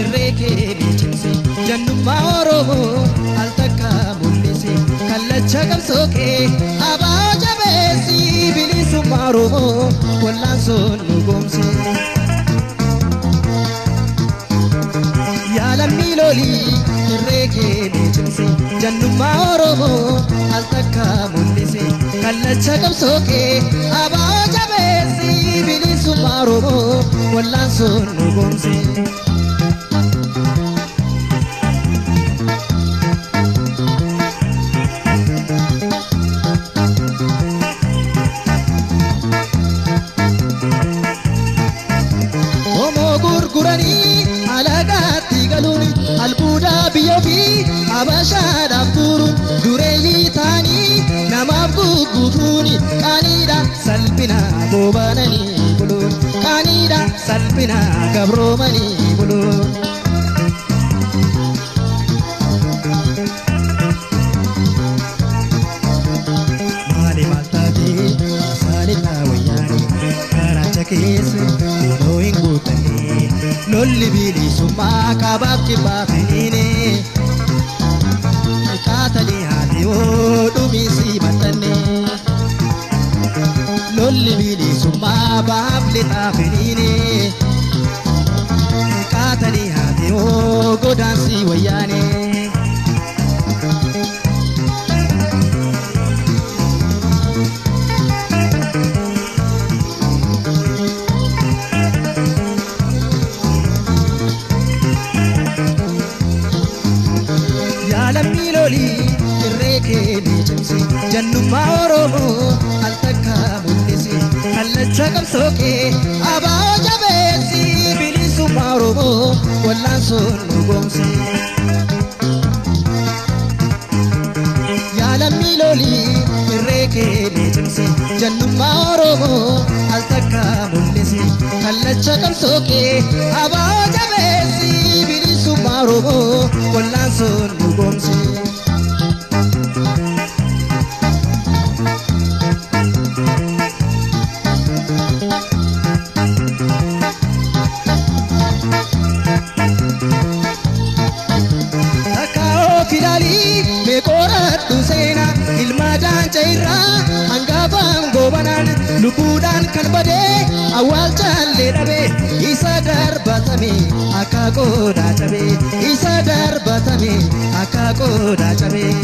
irreekee beeksise jannummaa Oromoo al takka mul'ise kallacha qabsookee abaa jabeessi bilisummaa Oromoo wal'aansoon nu goomse. Yaalamni lolii irreekee beeksise jannummaa Oromoo al takka mul'ise kallacha qabsookee abaa jabeessi bilisummaa Oromoo wal'aansoon nu goomse. Albuudaa biyya ofii Habashaadhaaf turuun dureeyyii ta'anii namaaf gugguufuun qaaniidha salphina boobaananii buluun qaaniidha salphina gabroomanii buluun. Maali maaltaatee saalita wayyaanii garaacha keessa yeroo hin guutannee lolli bilisummaa kabaaf kibbaa finiine kaatanii haati oodhumiisi maxxanne lolli bilisummaa baaf lixaa finiine kaatanii haati oogodaansi wayyaane. Yaalamni lolii irreekee beeksise jannummaa Oromoo al takka mul'ise kallacha qabsookee abaa jabeessi bilisummaa Oromoo wal'aansoon nu goomse. Yaalamni lolii irreekee beeksise jannummaa Oromoo al takka mul'ise kallacha qabsookee abaa jabeessi bilisummaa Oromoo wal'aansoon nu goomse. Takkaa'oo filaalii meeqooradhu seenaa ilma daancha irraa hangaafaan goobanaan lubbuudhaan kan badee awwaalchaallee dhabee isa darbatame akka qoodaa cabee isa darbatame akka qoodaa cabee.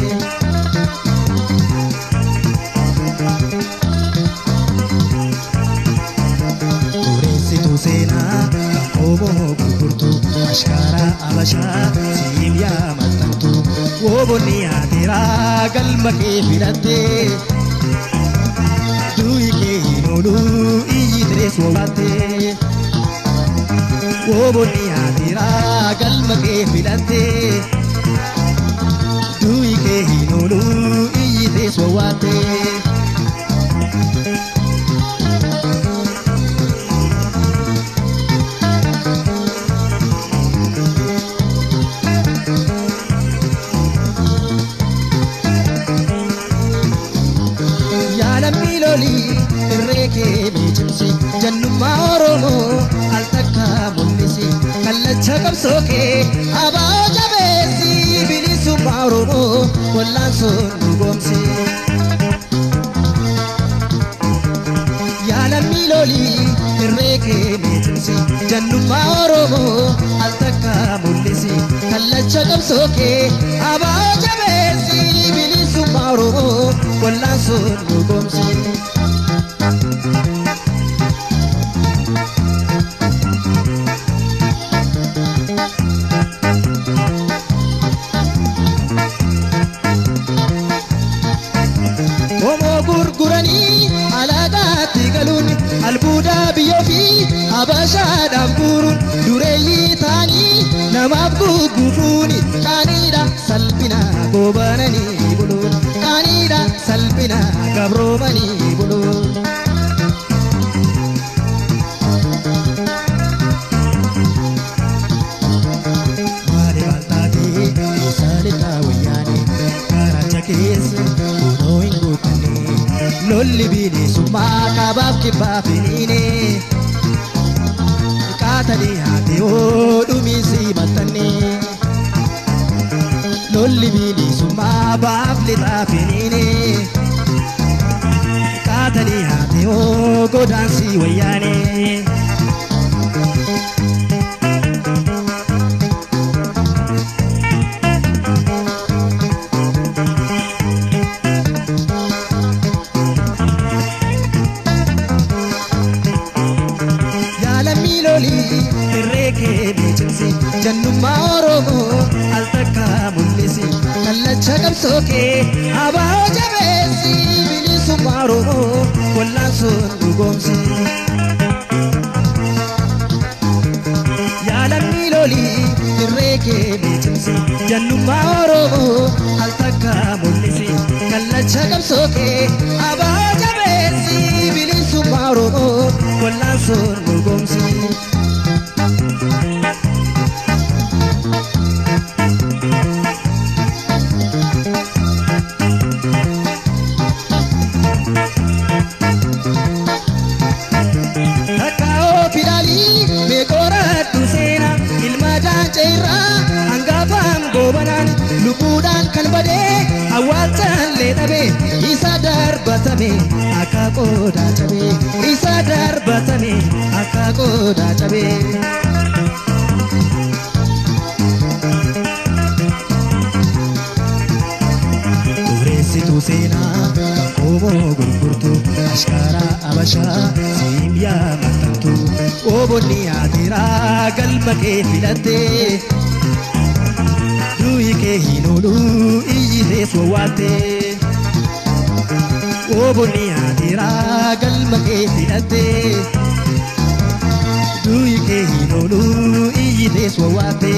Dureessituu seenaa Oromoo gurgurtuu ashkaaraa Habashaa siif yaa maxxantu woobonni haateeraa galma kee filattee du'i kee hin oolu iyyi tirees wobaattee woobonni haateeraa galma kee filattee du'i kee hin oolu iyyi tirees wobaattee. Yaalamni lolii irreekee beeksise jannummaa Oromoo al takka mul'ise kallacha qabsookee abaa jabeessi bilisummaa Oromoo wal'aansoon nu goomse. Yaalamni lolii irreekee beeksise jannummaa Oromoo al takka mul'ise kallacha qabsookee abaa jabeessi bilisummaa Oromoo wal'aansoon nu goomse. Homoo gurguranii alaagaatti galuun albuudaa biyya ofii Habashaadhaaf guuruun dureeyyii ta'anii namaaf gugguufuun qaaniidha salphina boobaananii buluun qaaniidha salphina gabroomanii buluun. Maali maaltaatee saalita wayyaanii garaacha keessa kunoo hin guutannee lolli bilisummaa kabaaf kibbaa finiine kaatanii haati oodhumiisi lixaa finiine qaatanii haate oo godaansii wayyaanee. Irreekee beekumsi jannummaa Oromoo al takka mul'isi kallacha qabsookee abaa'oo jabeessi bilisummaa Oromoo wallaan sun dhugoomsi. Yaalamni lolii irreekee beekumsi jannummaa Oromoo al takka mul'isi kallacha qabsookee abaa'oo jabeessi bilisummaa Oromoo wallaan sun dhugoomsi. Lubuudhaan kan badee awwaalchallee dhabee isa darbatame akka qodaa cabee isa darbatame akka qodaa cabee. Dureessituu seenaa Oromoo gurgurtuu ashkaaraa Habashaa siimbiyaa maxxantuu obonni haateeraa galma kee filattee. Duhike hinolu iyite swawate oboni atira galma ke filate Duhike hinolu iyite swawate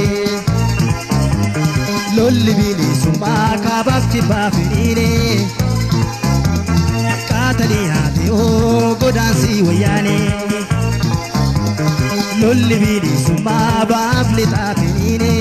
lolli bilisumma kabafti bafine qaatanii haate oo godaansi wayyaane lolli bilisumma baaf lixaa finiine.